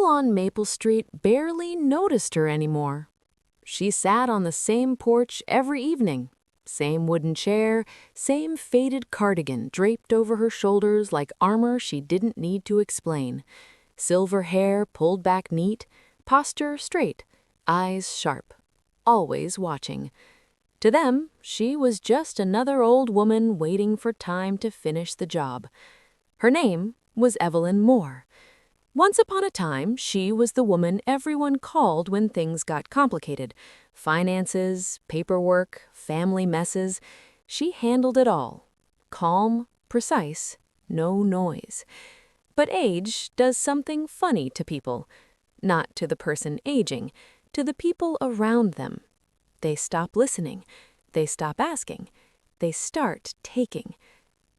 people on Maple Street barely noticed her anymore. She sat on the same porch every evening. Same wooden chair, same faded cardigan draped over her shoulders like armor she didn't need to explain. Silver hair pulled back neat, posture straight, eyes sharp, always watching. To them, she was just another old woman waiting for time to finish the job. Her name was Evelyn Moore. Once upon a time, she was the woman everyone called when things got complicated. Finances, paperwork, family messes. She handled it all. Calm, precise, no noise. But age does something funny to people. Not to the person aging, to the people around them. They stop listening. They stop asking. They start taking.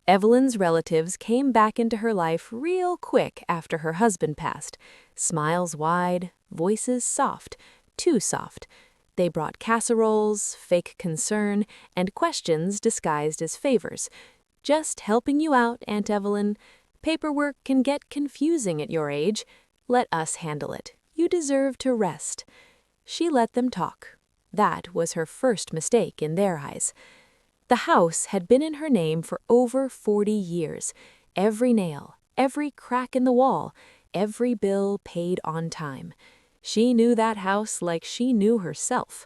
Evelyn's relatives came back into her life real quick after her husband passed. Smiles wide, voices soft, too soft. They brought casseroles, fake concern, and questions disguised as favors. Just helping you out, Aunt Evelyn. Paperwork can get confusing at your age. Let us handle it. You deserve to rest. She let them talk. That was her first mistake in their eyes. The house had been in her name for over 40 years. Every nail, every crack in the wall, every bill paid on time. She knew that house like she knew herself.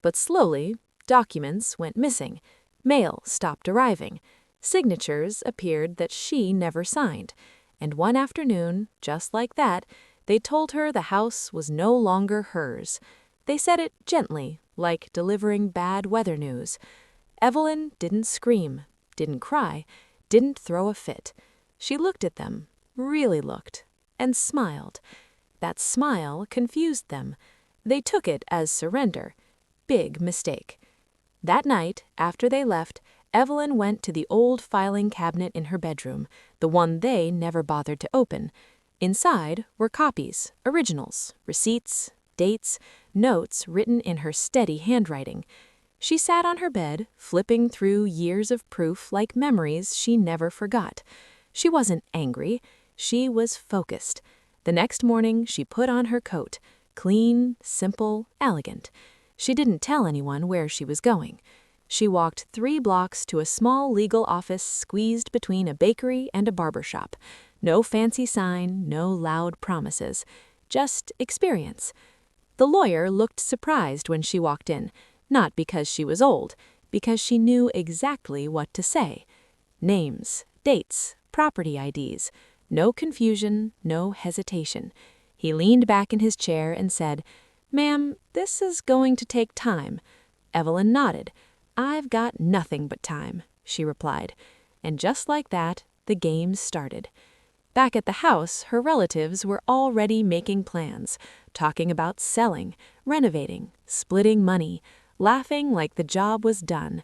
But slowly, documents went missing. Mail stopped arriving. Signatures appeared that she never signed. And one afternoon, just like that, they told her the house was no longer hers. They said it gently, like delivering bad weather news. Evelyn didn't scream, didn't cry, didn't throw a fit. She looked at them, really looked, and smiled. That smile confused them. They took it as surrender. Big mistake. That night, after they left, Evelyn went to the old filing cabinet in her bedroom, the one they never bothered to open. Inside were copies, originals, receipts, dates, notes written in her steady handwriting. She sat on her bed, flipping through years of proof like memories she never forgot. She wasn't angry. She was focused. The next morning, she put on her coat. Clean, simple, elegant. She didn't tell anyone where she was going. She walked 3 blocks to a small legal office squeezed between a bakery and a barber shop. No fancy sign, no loud promises. Just experience. The lawyer looked surprised when she walked in. Not because she was old, because she knew exactly what to say. Names, dates, property IDs. No confusion, no hesitation. He leaned back in his chair and said, "Ma'am, this is going to take time." Evelyn nodded. "I've got nothing but time," she replied. And just like that, the game started. Back at the house, her relatives were already making plans, talking about selling, renovating, splitting money, laughing like the job was done.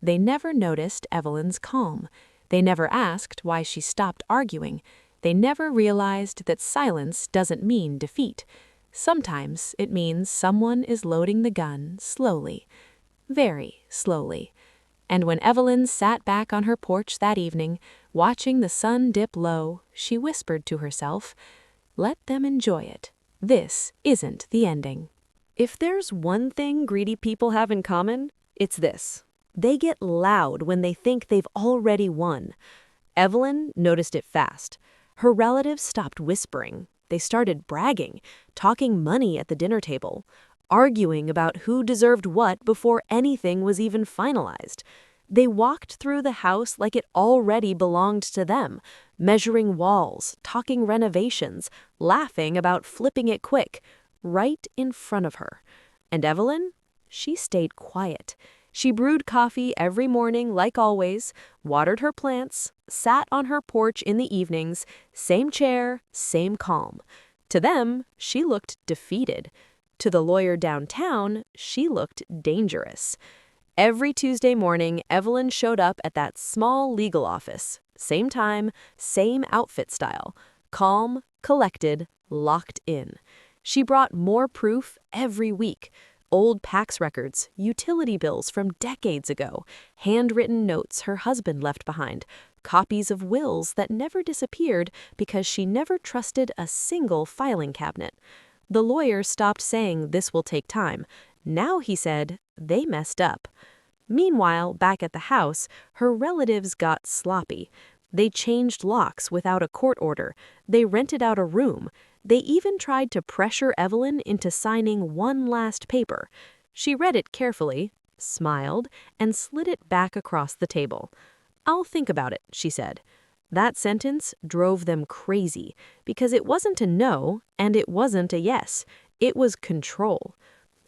They never noticed Evelyn's calm. They never asked why she stopped arguing. They never realized that silence doesn't mean defeat. Sometimes it means someone is loading the gun slowly, very slowly. And when Evelyn sat back on her porch that evening, watching the sun dip low, she whispered to herself, "Let them enjoy it. This isn't the ending." If there's one thing greedy people have in common, it's this. They get loud when they think they've already won. Evelyn noticed it fast. Her relatives stopped whispering. They started bragging, talking money at the dinner table, arguing about who deserved what before anything was even finalized. They walked through the house like it already belonged to them, measuring walls, talking renovations, laughing about flipping it quick, right in front of her. And Evelyn? She stayed quiet. She brewed coffee every morning like always, watered her plants, sat on her porch in the evenings, same chair, same calm. To them, she looked defeated. To the lawyer downtown, she looked dangerous. Every Tuesday morning, Evelyn showed up at that small legal office. Same time, same outfit style. Calm, collected, locked in. She brought more proof every week. Old PAX records, utility bills from decades ago, handwritten notes her husband left behind, copies of wills that never disappeared because she never trusted a single filing cabinet. The lawyer stopped saying this will take time. Now he said they messed up. Meanwhile, back at the house, her relatives got sloppy. They changed locks without a court order. They rented out a room. They even tried to pressure Evelyn into signing one last paper. She read it carefully, smiled, and slid it back across the table. "I'll think about it," she said. That sentence drove them crazy because it wasn't a no and it wasn't a yes. It was control.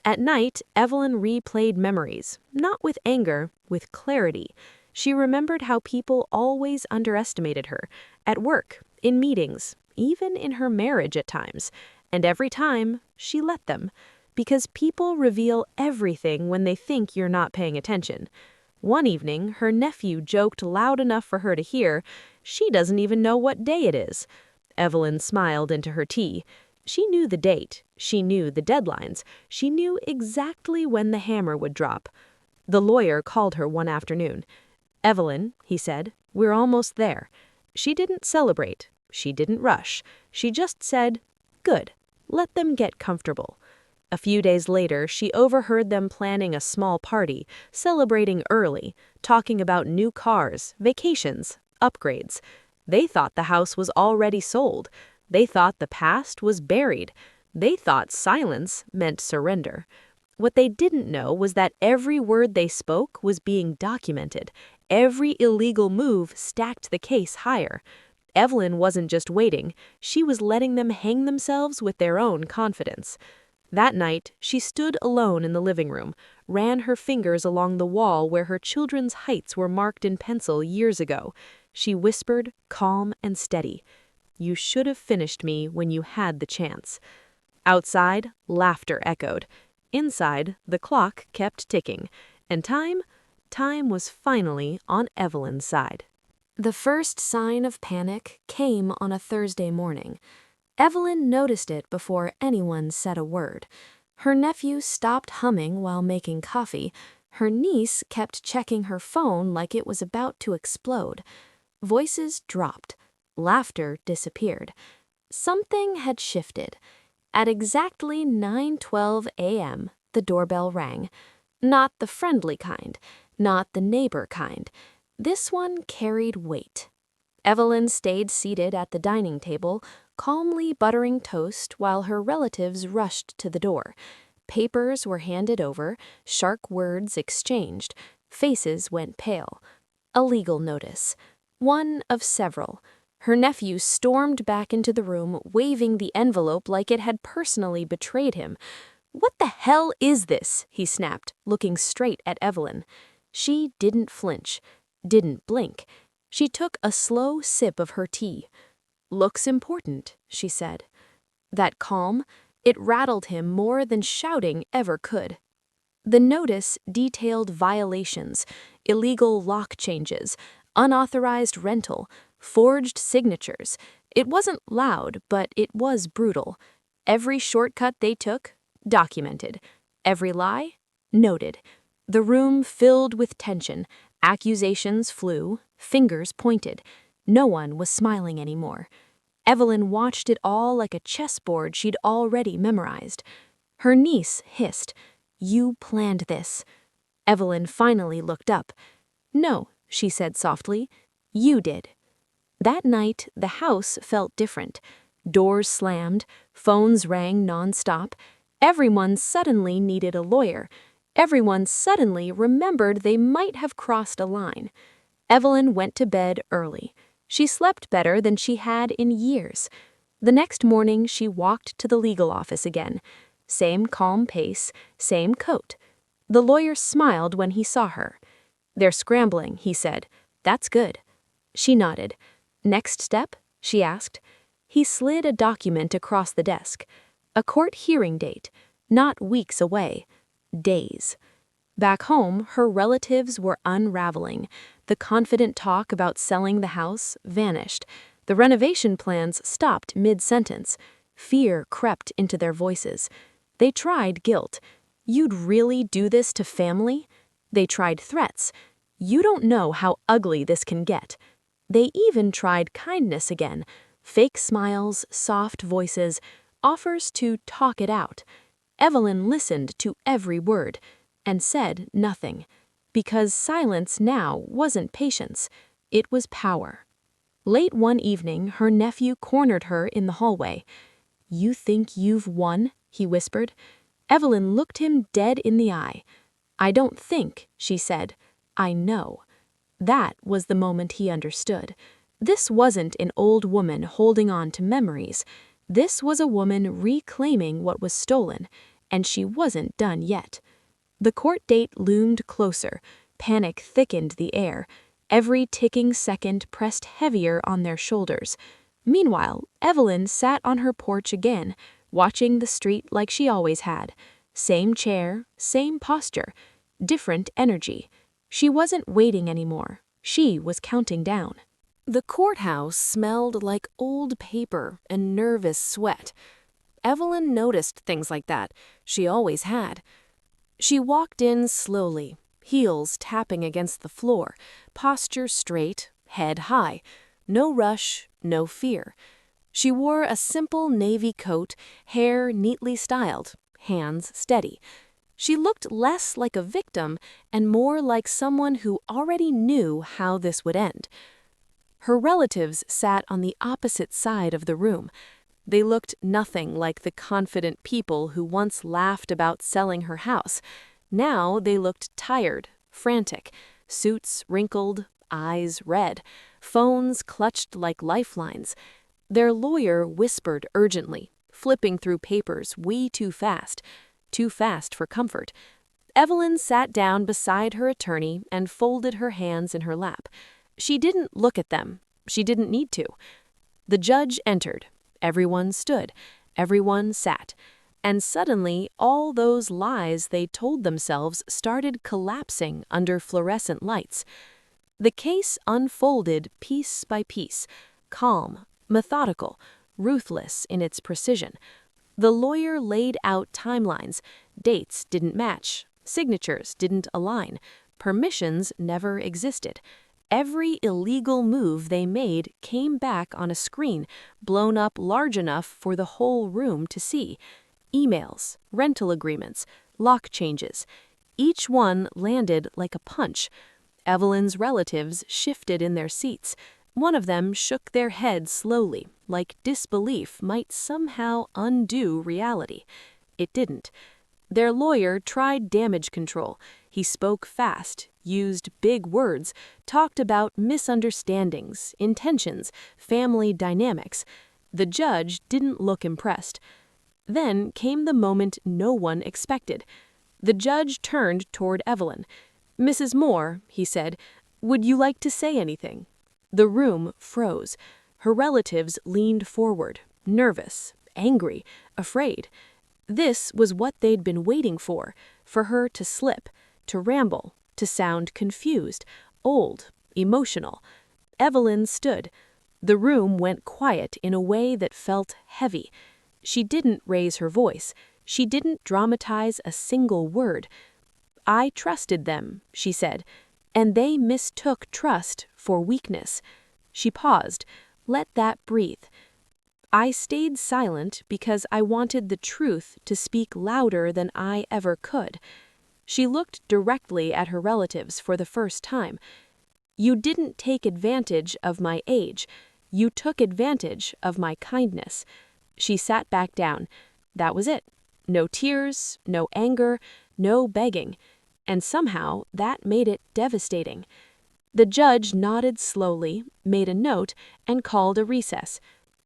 At night, Evelyn replayed memories, not with anger, with clarity. She remembered how people always underestimated her, at work, in meetings, even in her marriage at times. And every time, she let them. Because people reveal everything when they think you're not paying attention. One evening, her nephew joked loud enough for her to hear, "She doesn't even know what day it is." Evelyn smiled into her tea. She knew the date. She knew the deadlines. She knew exactly when the hammer would drop. The lawyer called her one afternoon. "Evelyn," he said, "we're almost there." She didn't celebrate. She didn't rush. She just said, "Good. Let them get comfortable." A few days later, she overheard them planning a small party, celebrating early, talking about new cars, vacations, upgrades. They thought the house was already sold. They thought the past was buried. They thought silence meant surrender. What they didn't know was that every word they spoke was being documented. Every illegal move stacked the case higher. Evelyn wasn't just waiting, she was letting them hang themselves with their own confidence. That night, she stood alone in the living room, ran her fingers along the wall where her children's heights were marked in pencil years ago. She whispered, calm and steady, "You should have finished me when you had the chance." Outside, laughter echoed. Inside, the clock kept ticking, and time was finally on Evelyn's side. The first sign of panic came on a Thursday morning. Evelyn noticed it before anyone said a word. Her nephew stopped humming while making coffee. Her niece kept checking her phone like it was about to explode. Voices dropped. Laughter disappeared. Something had shifted. At exactly 9:12 a.m., the doorbell rang. Not the friendly kind, not the neighbor kind. This one carried weight. Evelyn stayed seated at the dining table, calmly buttering toast while her relatives rushed to the door. Papers were handed over, sharp words exchanged, faces went pale. A legal notice. One of several. Her nephew stormed back into the room, waving the envelope like it had personally betrayed him. "What the hell is this?" he snapped, looking straight at Evelyn. She didn't flinch, didn't blink. She took a slow sip of her tea. "Looks important," she said. That calm, it rattled him more than shouting ever could. The notice detailed violations, illegal lock changes, unauthorized rental, forged signatures. It wasn't loud, but it was brutal. Every shortcut they took, documented. Every lie, noted. The room filled with tension. Accusations flew, fingers pointed. No one was smiling anymore. Evelyn watched it all like a chessboard she'd already memorized. Her niece hissed, "You planned this." Evelyn finally looked up. "No," she said softly, "you did." That night, the house felt different. Doors slammed, phones rang nonstop. Everyone suddenly needed a lawyer. Everyone suddenly remembered they might have crossed a line. Evelyn went to bed early. She slept better than she had in years. The next morning, she walked to the legal office again. Same calm pace, same coat. The lawyer smiled when he saw her. "They're scrambling," he said. "That's good." She nodded. "Next step?" she asked. He slid a document across the desk. A court hearing date, not weeks away. Days. Back home, her relatives were unraveling. The confident talk about selling the house vanished. The renovation plans stopped mid-sentence. Fear crept into their voices. They tried guilt. "You'd really do this to family?" They tried threats. "You don't know how ugly this can get." They even tried kindness again, fake smiles, soft voices, offers to talk it out. Evelyn listened to every word and said nothing, because silence now wasn't patience, it was power. Late one evening, her nephew cornered her in the hallway. "You think you've won?" he whispered. Evelyn looked him dead in the eye. "I don't think," she said. "I know." That was the moment he understood. This wasn't an old woman holding on to memories. This was a woman reclaiming what was stolen, and she wasn't done yet. The court date loomed closer. Panic thickened the air. Every ticking second pressed heavier on their shoulders. Meanwhile, Evelyn sat on her porch again, watching the street like she always had. Same chair, same posture, different energy. She wasn't waiting anymore. She was counting down. The courthouse smelled like old paper and nervous sweat. Evelyn noticed things like that. She always had. She walked in slowly, heels tapping against the floor, posture straight, head high. No rush, no fear. She wore a simple navy coat, hair neatly styled, hands steady. She looked less like a victim and more like someone who already knew how this would end. Her relatives sat on the opposite side of the room. They looked nothing like the confident people who once laughed about selling her house. Now they looked tired, frantic, suits wrinkled, eyes red, phones clutched like lifelines. Their lawyer whispered urgently, flipping through papers way too fast for comfort. Evelyn sat down beside her attorney and folded her hands in her lap. She didn't look at them. She didn't need to. The judge entered. Everyone stood. Everyone sat. And suddenly, all those lies they told themselves started collapsing under fluorescent lights. The case unfolded piece by piece, calm, methodical, ruthless in its precision. The lawyer laid out timelines. Dates didn't match. Signatures didn't align. Permissions never existed. Every illegal move they made came back on a screen, blown up large enough for the whole room to see. Emails, rental agreements, lock changes. Each one landed like a punch. Evelyn's relatives shifted in their seats. One of them shook their head slowly, like disbelief might somehow undo reality. It didn't. Their lawyer tried damage control. He spoke fast, used big words, talked about misunderstandings, intentions, family dynamics. The judge didn't look impressed. Then came the moment no one expected. The judge turned toward Evelyn. "Mrs. Moore," he said, "would you like to say anything?" The room froze. Her relatives leaned forward, nervous, angry, afraid. This was what they'd been waiting for her to slip, to ramble, to sound confused, old, emotional. Evelyn stood. The room went quiet in a way that felt heavy. She didn't raise her voice. She didn't dramatize a single word. "I trusted them," she said, "and they mistook trust for weakness." She paused. Let that breathe. "I stayed silent because I wanted the truth to speak louder than I ever could." She looked directly at her relatives for the first time. "You didn't take advantage of my age. You took advantage of my kindness." She sat back down. That was it. No tears, no anger, no begging. And somehow that made it devastating. The judge nodded slowly, made a note, and called a recess.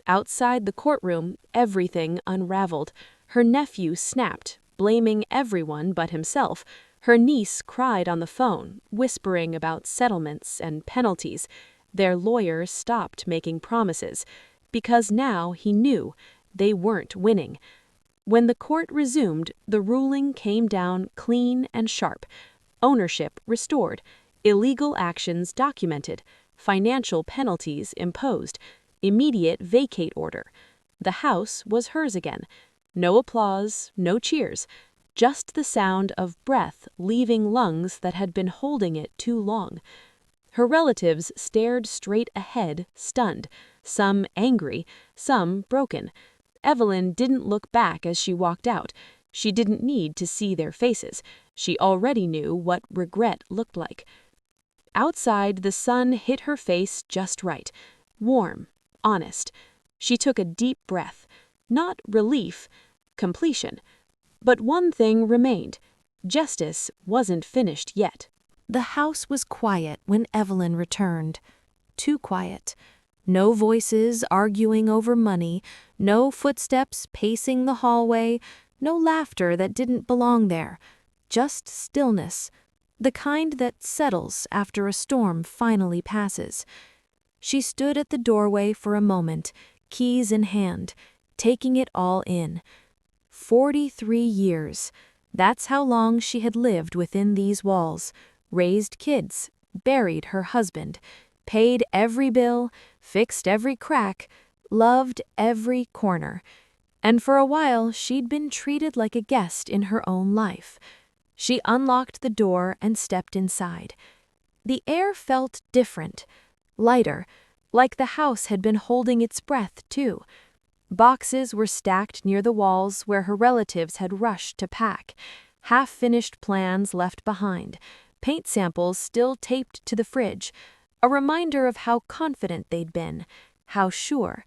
Outside the courtroom, everything unraveled. Her nephew snapped, blaming everyone but himself. Her niece cried on the phone, whispering about settlements and penalties. Their lawyer stopped making promises, because now he knew they weren't winning. When the court resumed, the ruling came down clean and sharp. Ownership restored, illegal actions documented, financial penalties imposed, immediate vacate order. The house was hers again. No applause, no cheers, just the sound of breath leaving lungs that had been holding it too long. Her relatives stared straight ahead, stunned, some angry, some broken. Evelyn didn't look back as she walked out. She didn't need to see their faces. She already knew what regret looked like. Outside, the sun hit her face just right. Warm, honest. She took a deep breath. Not relief, completion. But one thing remained. Justice wasn't finished yet. The house was quiet when Evelyn returned. Too quiet. No voices arguing over money, no footsteps pacing the hallway, no laughter that didn't belong there. Just stillness, the kind that settles after a storm finally passes. She stood at the doorway for a moment, keys in hand, taking it all in. 43 years. That's how long she had lived within these walls, raised kids, buried her husband, paid every bill, fixed every crack, loved every corner. And for a while, she'd been treated like a guest in her own life. She unlocked the door and stepped inside. The air felt different, lighter, like the house had been holding its breath, too. Boxes were stacked near the walls where her relatives had rushed to pack, half-finished plans left behind, paint samples still taped to the fridge, a reminder of how confident they'd been, how sure.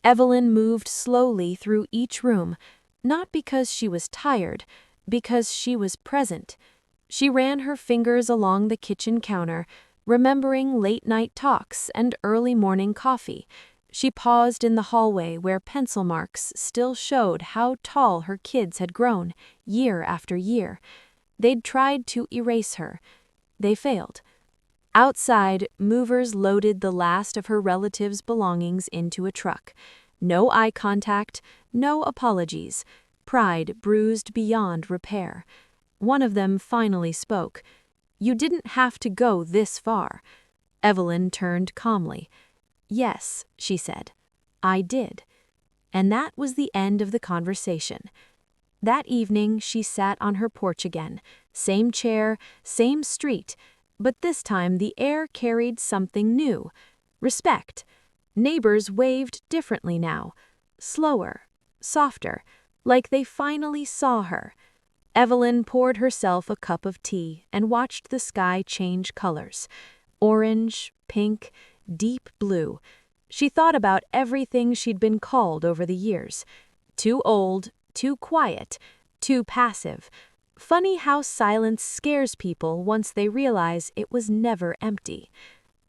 Evelyn moved slowly through each room, not because she was tired, because she was present. She ran her fingers along the kitchen counter, remembering late-night talks and early morning coffee. She paused in the hallway where pencil marks still showed how tall her kids had grown, year after year. They'd tried to erase her. They failed. Outside, movers loaded the last of her relatives' belongings into a truck. No eye contact, no apologies. Pride bruised beyond repair. One of them finally spoke. "You didn't have to go this far." Evelyn turned calmly. "Yes," she said, "I did." And that was the end of the conversation. That evening, she sat on her porch again. Same chair, same street, but this time the air carried something new. Respect. Neighbors waved differently now. Slower, softer, like they finally saw her. Evelyn poured herself a cup of tea and watched the sky change colors. Orange, pink, deep blue. She thought about everything she'd been called over the years. Too old, too quiet, too passive. Funny how silence scares people once they realize it was never empty.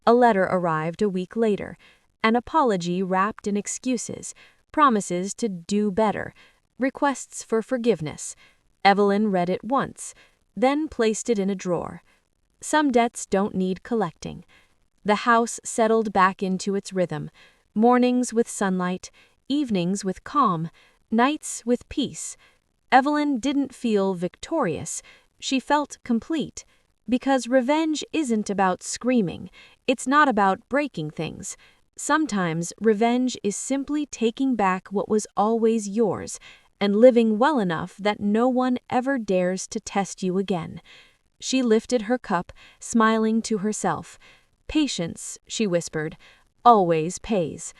A letter arrived a week later, an apology wrapped in excuses, promises to do better, requests for forgiveness. Evelyn read it once, then placed it in a drawer. Some debts don't need collecting. The house settled back into its rhythm, mornings with sunlight, evenings with calm, nights with peace. Evelyn didn't feel victorious, she felt complete, because revenge isn't about screaming, it's not about breaking things. Sometimes revenge is simply taking back what was always yours and living well enough that no one ever dares to test you again. She lifted her cup, smiling to herself. "Patience," she whispered, "always pays."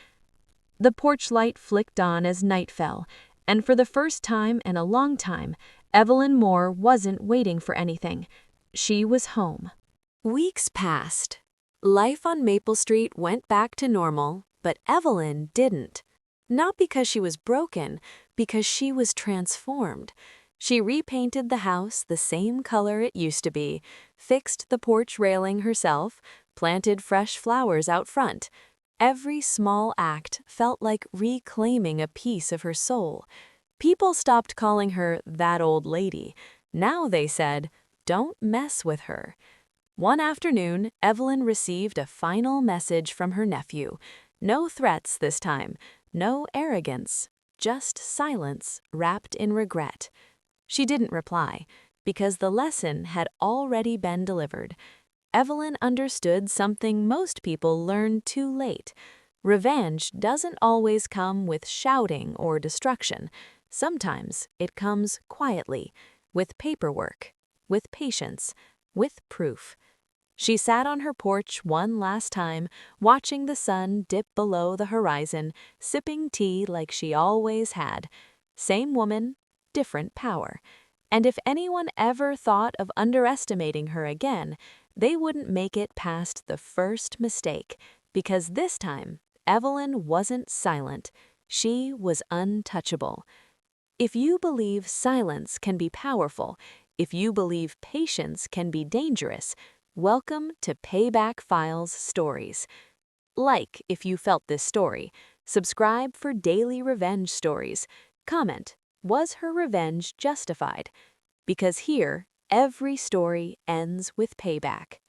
The porch light flicked on as night fell, and for the first time in a long time, Evelyn Moore wasn't waiting for anything. She was home. Weeks passed. Life on Maple Street went back to normal, but Evelyn didn't. Not because she was broken, because she was transformed. She repainted the house the same color it used to be, fixed the porch railing herself, planted fresh flowers out front. Every small act felt like reclaiming a piece of her soul. People stopped calling her that old lady. Now they said, "Don't mess with her." One afternoon, Evelyn received a final message from her nephew. No threats this time, no arrogance, just silence wrapped in regret. She didn't reply, because the lesson had already been delivered. Evelyn understood something most people learn too late. Revenge doesn't always come with shouting or destruction. Sometimes it comes quietly, with paperwork, with patience, with proof. She sat on her porch one last time, watching the sun dip below the horizon, sipping tea like she always had. Same woman, different power. And if anyone ever thought of underestimating her again, they wouldn't make it past the first mistake, because this time, Evelyn wasn't silent. She was untouchable. If you believe silence can be powerful, if you believe patience can be dangerous, welcome to Payback Files Stories. Like if you felt this story. Subscribe for daily revenge stories. Comment, was her revenge justified? Because here, every story ends with payback.